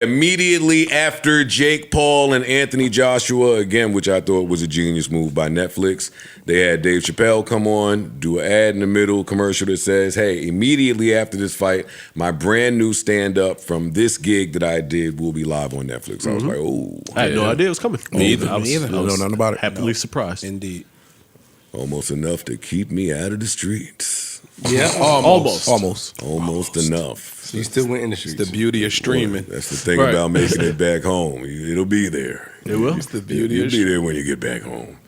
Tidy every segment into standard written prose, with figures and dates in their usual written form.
Immediately after Jake Paul and Anthony Joshua, again, which I thought was a genius move by Netflix, they had Dave Chappelle come on, do an ad in the middle, commercial that says, hey, immediately after this fight, my brand new stand-up from this gig that I did will be live on Netflix. I was like, oh. I had no idea it was coming. Me either. I don't know nothing about it. Happily surprised. Indeed. Almost enough to keep me out of the streets. Yeah, almost enough. You still went in the streets. It's the beauty of streaming. That's the thing about making it back home. It'll be there. It will. It's the beauty You'll of be there when you get back home.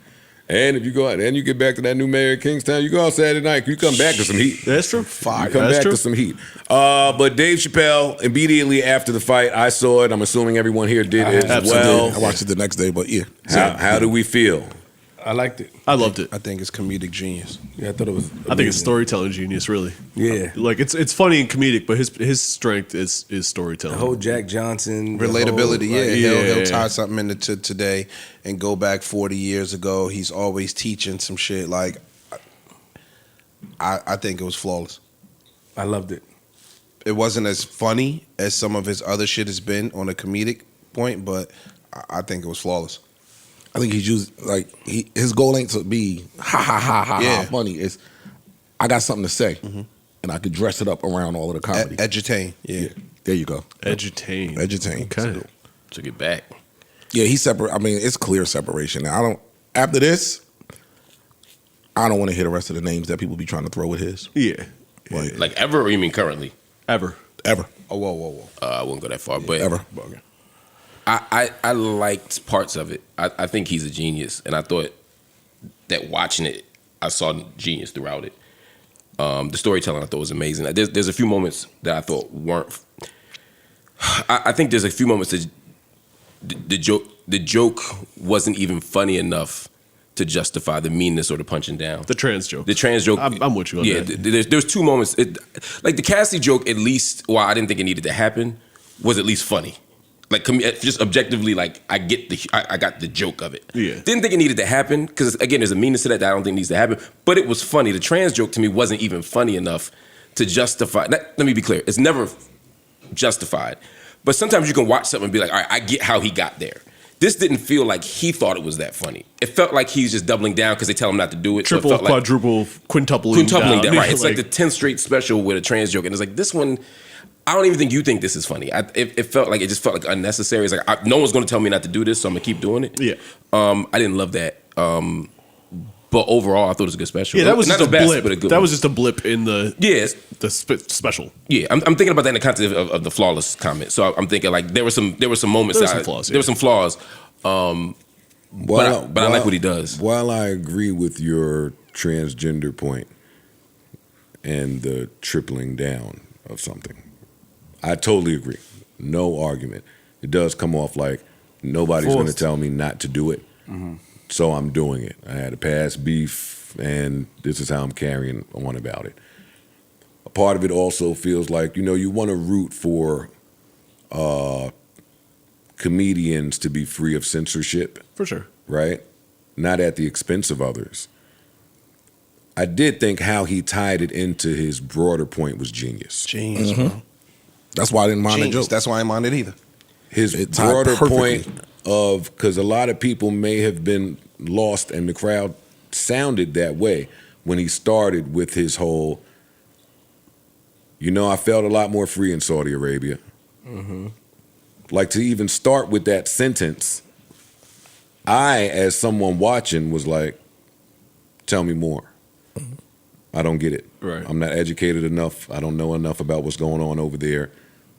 And if you go out and you get back to that new mayor of Kingstown, you go out Saturday night, you come back to some heat. That's true. You come back to some heat. But Dave Chappelle, immediately after the fight, I saw it. I'm assuming everyone here did as well. I watched it the next day, but yeah. How do we feel? I liked it. I loved it. I think it's comedic genius. Yeah, I thought it was. I think it's storytelling genius, really. Yeah. Like it's funny and comedic, but his strength is storytelling. The whole Jack Johnson Relatability, whole, he'll tie something into today and go back 40 years ago. He's always teaching some shit. Like, I think it was flawless. I loved it. It wasn't as funny as some of his other shit has been on a comedic point, but I think it was flawless. I think he's used his goal ain't to be ha funny. It's I got something to say, and I could dress it up around all of the comedy. Edutain, yeah. There you go. Edutain. Okay. Took it back. Yeah, he's separate. I mean, it's clear separation. Now, after this, I don't want to hear the rest of the names that people be trying to throw with his. Yeah. Like ever, or you mean currently? Ever. Oh, whoa. I wouldn't go that far, but Ever. I liked parts of it. I think he's a genius, and I thought that watching it, I saw genius throughout it. The storytelling I thought was amazing. There's a few moments that I thought weren't. I think there's a few moments that the joke wasn't even funny enough to justify the meanness or the punching down. The trans joke. The trans joke. I'm with you on that. Yeah, there's two moments. Like the Cassie joke, at least, while I didn't think it needed to happen, was at least funny. Like just objectively, like I got the joke of it. Yeah. Didn't think it needed to happen because again, there's a meanness to that I don't think needs to happen. But it was funny. The trans joke to me wasn't even funny enough to justify. Let me be clear. It's never justified. But sometimes you can watch something and be like, all right, I get how he got there. This didn't feel like he thought it was that funny. It felt like he's just doubling down because they tell him not to do it. Triple, so it felt quadruple, quintupling down. Right. It's like the 10th straight special with a trans joke. And it's like, this one, I don't even think you think this is funny. It felt like, it just felt like unnecessary. It's like, no one's going to tell me not to do this, so I'm going to keep doing it. Yeah. I didn't love that. But overall, I thought it was a good special. Yeah, that was not just the a best, blip. but a good That one. was just a blip in the special. Yeah, I'm thinking about that in the context of the flawless comment. So I'm thinking like there were some moments. There were some flaws. There were some flaws. But I like what he does. While I agree with your transgender point and the tripling down of something, I totally agree. No argument. It does come off like nobody's going to tell me not to do it, so I'm doing it. I had a past beef, and this is how I'm carrying on about it. A part of it also feels like, you want to root for comedians to be free of censorship. For sure. Right? Not at the expense of others. I did think how he tied it into his broader point was genius. Genius, bro. That's why I didn't mind the joke. That's why I didn't mind it either. His It tied broader perfectly. point of, because a lot of people may have been lost and the crowd sounded that way when he started with his whole, I felt a lot more free in Saudi Arabia. Like to even start with that sentence, I, as someone watching, was like, tell me more. I don't get it. Right. I'm not educated enough. I don't know enough about what's going on over there.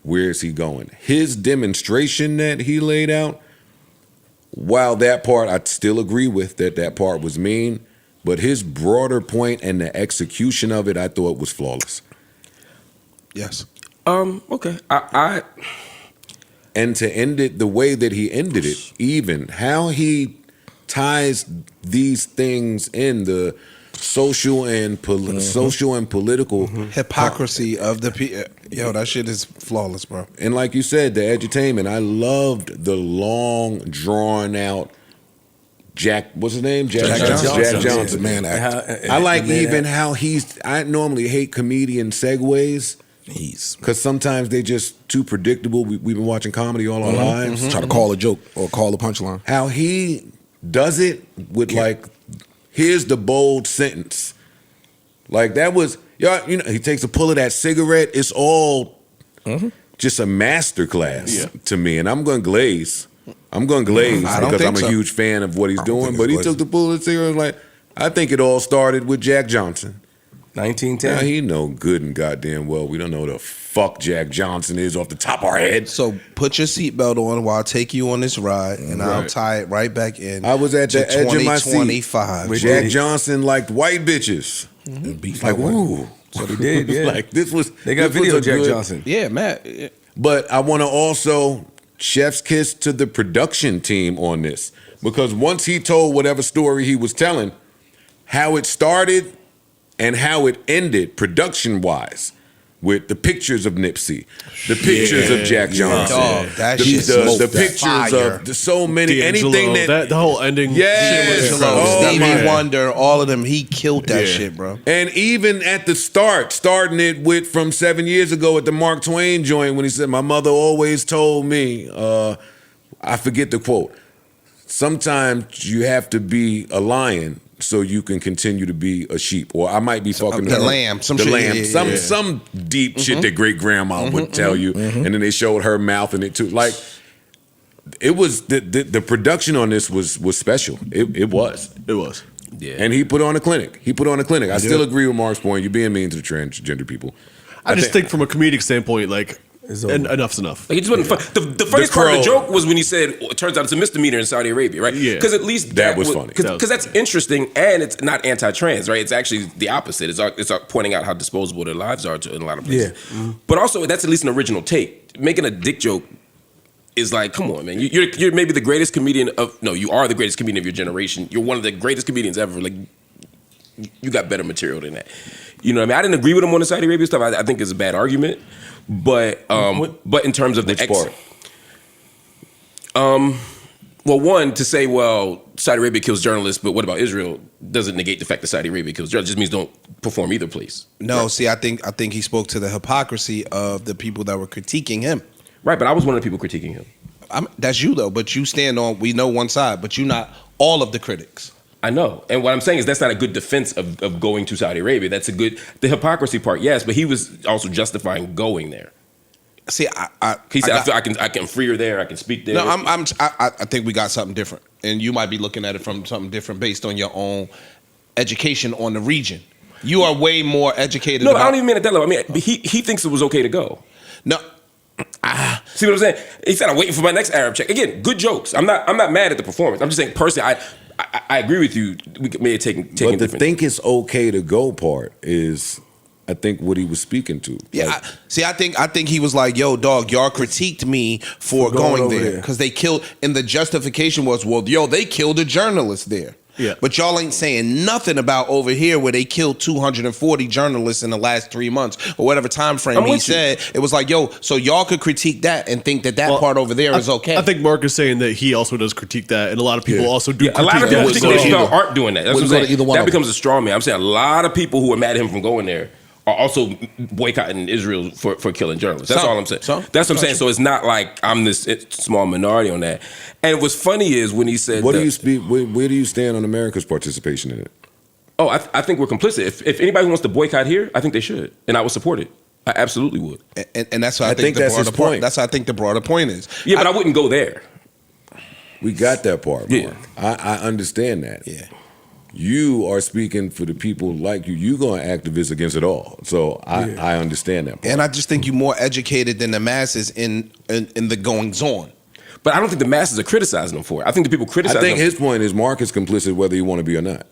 Where is he going? His demonstration that he laid out, while that part I still agree with, that part was mean, but his broader point and the execution of it, I thought was flawless. Yes. Okay. And to end it the way that he ended it, even how he ties these things in, the social and political Hypocrisy of the yo, that shit is flawless, bro. And like you said, the edutainment. I loved the long, drawn out Jack. What's his name? Jack Johnson. Man, I like even how I normally hate comedian segues, Because sometimes they just too predictable. We've been watching comedy all our lives. Try to call a joke or call a punchline. How he does it with like, here's the bold sentence. Like that was, y'all, you know, he takes a pull of that cigarette. It's all just a master class to me. And I'm going to glaze. I don't because think I'm a so. huge fan of what he's doing. think But he it's took the pull of the cigarette. Like, I think it all started with Jack Johnson. 1910. Now he know good and goddamn well we don't know who the fuck Jack Johnson is off the top of our head. So put your seatbelt on while I take you on this ride, and I'll tie it right back in. I was at to the edge of my seat. 2025. Jack Johnson liked white bitches. And beef Like, like ooh. So he did, yeah. Like this was They got this was video a of Jack good- Johnson. Yeah, Matt. But I want to also chef's kiss to the production team on this, because once he told whatever story he was telling, how it started and how it ended production wise, with the pictures of Nipsey, the pictures of Jack Johnson, Dog, that the, shit the, smoked the that. pictures Fire. of so many D'Angelo, anything that the whole ending. Yes. shit was D'Angelo, Oh, Stevie man. Wonder, all of them, he killed that Yeah. shit, bro. And even at the start, starting it with from 7 years ago at the Mark Twain joint when he said, my mother always told me, I forget the quote, sometimes you have to be a lion so you can continue to be a sheep. Or I might be fucking the lamb, some the shit, lamb, yeah. some deep shit that great grandma would tell you. And then they showed her mouth in it too. Like, it was the production on this was special. It was. It was. Yeah. And he put on a clinic. I still agree with Mark's point. You're being mean to the transgender people. I just think from a comedic standpoint, like, enough's enough. Like, it just wasn't fun. The funniest part of the crow. joke was when he said, it turns out it's a misdemeanor in Saudi Arabia, right? Yeah. Because at least That was funny. Because that's interesting, and it's not anti-trans, right? It's actually the opposite. It's pointing out how disposable their lives are in a lot of places. Yeah. But also, that's at least an original take. Making a dick joke is like, come on, man. You're maybe the greatest comedian you are the greatest comedian of your generation. You're one of the greatest comedians ever. Like, you got better material than that. You know what I mean? I didn't agree with him on the Saudi Arabia stuff. I think it's a bad argument. But in terms of the part? well, one, to say, well, Saudi Arabia kills journalists, but what about Israel? Doesn't negate the fact that Saudi Arabia kills journalists. It just means don't perform either place. No, see, I think he spoke to the hypocrisy of the people that were critiquing him. Right, but I was one of the people critiquing him. That's you though, but you stand on. We know one side, but you're not all of the critics. I know. And what I'm saying is that's not a good defense of going to Saudi Arabia. That's the hypocrisy part, yes, but he was also justifying going there. See, He said, I can freer there, I can speak there. No, I think we got something different, and you might be looking at it from something different based on your own education on the region. You are way more educated. No, I don't even mean at that level. I mean, he thinks it was okay to go. No, See what I'm saying? He said, I'm waiting for my next Arab check. Again, good jokes. I'm not mad at the performance. I'm just saying, personally, I agree with you. We may have taken But the different. think it's okay to go part is, I think, what he was speaking to. yeah. Like, I think he was like, "Yo, dog, y'all critiqued me for going over there there. because they killed." And the justification was, "Well, yo, they killed a journalist there." Yeah. But y'all ain't saying nothing about over here where they killed 240 journalists in the last 3 months or whatever time frame I'm he with you. said. It was like, yo, so y'all could critique that and think that Well, part over there is okay. I think Mark is saying that he also does critique that, and a lot of people also do a lot critique of people that. particularly So- aren't doing that. That's what I'm Wouldn't go to saying. either one That of becomes a straw man. I'm saying a lot of people who are mad at him from going there are also boycotting Israel for killing journalists. That's Some. all I'm saying. Some. That's what I'm saying. So it's not like I'm this small minority on that. And what's funny is when he said, what do you speak? Where do you stand on America's participation in it? "Oh, I think we're complicit. If anybody wants to boycott here, I think they should, and I would support it. I absolutely would. and that's what I, I think think the that's broader his point. That's what I think the broader point is. Yeah, but I wouldn't go there. We got that part, Yeah. Mark. I understand that. Yeah. You are speaking for the people like you. You're going to activist against it all. So I understand that part. And I just think you're more educated than the masses in the goings on. But I don't think the masses are criticizing him for it. I think the people I criticize think him. his point is Mark is complicit whether you want to be or not.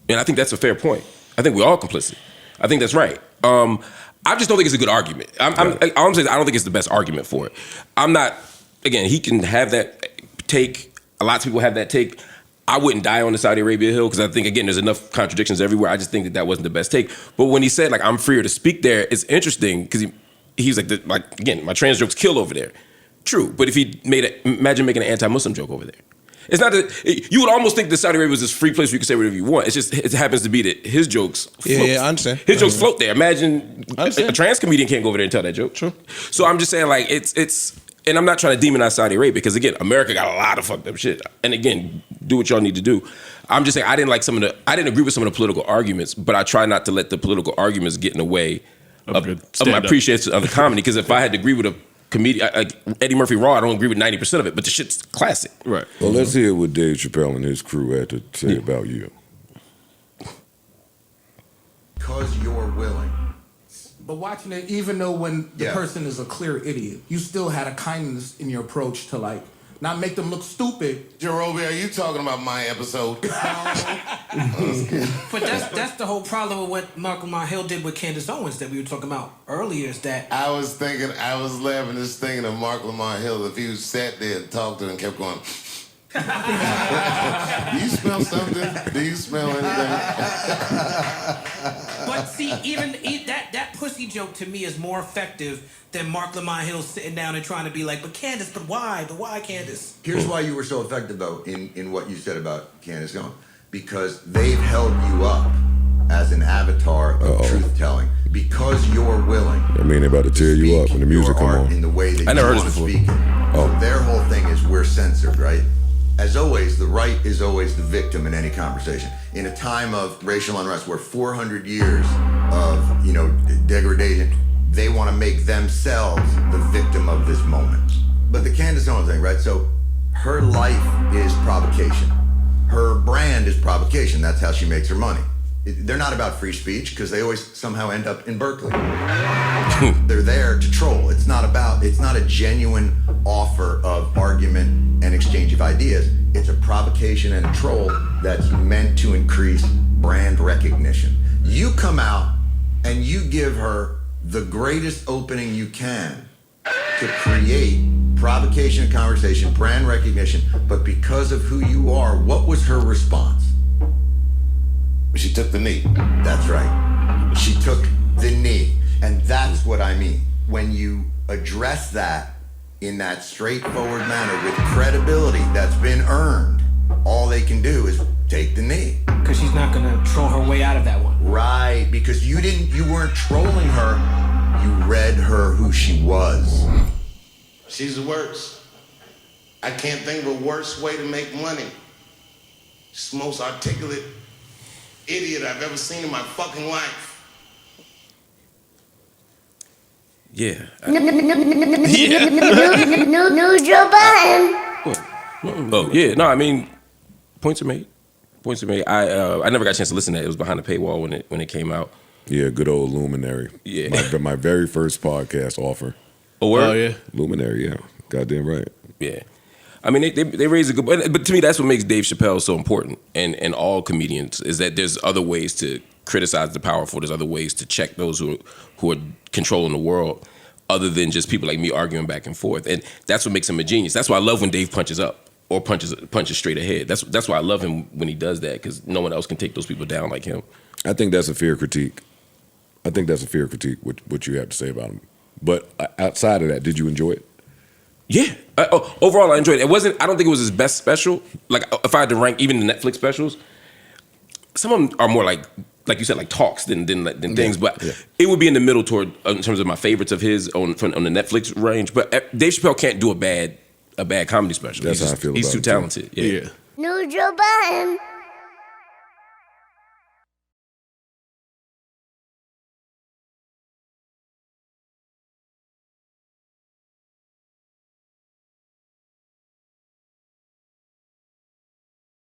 And I think that's a fair point. I think we're all complicit. I think that's right. I just don't think it's a good argument. All I'm saying is I don't think it's the best argument for it. I'm not, again, he can have that take. A lot of people have that take. I wouldn't die on the Saudi Arabia hill because I think, again, there's enough contradictions everywhere. I just think that wasn't the best take. But when he said, like, I'm freer to speak there, it's interesting because he's like, again, my trans jokes kill over there. True. But if he imagine making an anti-Muslim joke over there. It's not that you would almost think that Saudi Arabia was this free place where you can say whatever you want. It's just it happens to be that his jokes float. Yeah, I understand. His jokes float there. Imagine I understand. a trans comedian can't go over there and tell that joke. True. So I'm just saying, like, it's and I'm not trying to demonize Saudi Arabia because again, America got a lot of fucked up shit. And again, do what y'all need to do. I'm just saying I didn't agree with some of the political arguments, but I try not to let the political arguments get in the way of my appreciation of the comedy. Because if I had to agree with a comedian like Eddie Murphy Raw, I don't agree with 90% of it, but the shit's classic. Right. Well, let's hear what Dave Chappelle and his crew had to say about you. Because you're willing. But watching it, even though when the person is a clear idiot, you still had a kindness in your approach to like not make them look stupid. Jerobi, are you talking about my episode? But that's the whole problem with what Malcolm Hill did with Candace Owens that we were talking about earlier. Is that I was laughing just thinking of Mark Lamar Hill if he was sat there and talked to her and kept going. Do you smell something? Do you smell anything? But see, even that pussy joke to me is more effective than Mark Lamar Hill sitting down and trying to be like, but Candace, but why? But why Candace? Here's why you were so effective, though, in what you said about Candace going. Because they've held you up as an avatar of truth-telling. Because you're willing. I mean, they're about to tear you up when the music come on. In the way that I never you heard want this to before. speak it. So their whole thing is we're censored, right? As always, the right is always the victim in any conversation. In a time of racial unrest where 400 years of, degradation, they want to make themselves the victim of this moment. But the Candace Owens thing, right? So her life is provocation. Her brand is provocation. That's how she makes her money. They're not about free speech because they always somehow end up in Berkeley. They're there to troll. It's not a genuine offer of argument and exchange of ideas. It's a provocation and a troll that's meant to increase brand recognition. You come out and you give her the greatest opening you can to create provocation and conversation, brand recognition, but because of who you are, what was her response? She took the knee. That's right. She took the knee. And that's what I mean. When you address that in that straightforward manner with credibility that's been earned, all they can do is take the knee. Because she's not gonna troll her way out of that one. Right, because you weren't trolling her, you read her who she was. She's the worst. I can't think of a worse way to make money. She's the most articulate idiot I've ever seen in my fucking life. Yeah. New Joe Budden. Oh yeah, no, I mean, points are made. Points are made. I never got a chance to listen to it. It was behind the paywall when it came out. Yeah, good old Luminary. Yeah. My very first podcast offer. Oh, word? Oh yeah. Luminary, yeah. Goddamn right. Yeah. I mean, they raise a good, but to me, that's what makes Dave Chappelle so important, and all comedians, is that there's other ways to criticize the powerful. There's other ways to check those who are controlling the world, other than just people like me arguing back and forth. And that's what makes him a genius. That's why I love when Dave punches up or punches straight ahead. That's why I love him when he does that, because no one else can take those people down like him. I think that's a fair critique. What you have to say about him. But outside of that, did you enjoy it? Yeah. Overall, I enjoyed it. I don't think it was his best special. Like, if I had to rank even the Netflix specials, some of them are more like you said, like talks than things. But it would be in the middle in terms of my favorites of his on the Netflix range. But Dave Chappelle can't do a bad comedy special. That's how I feel about it. He's too talented. Yeah. New Joe Budden.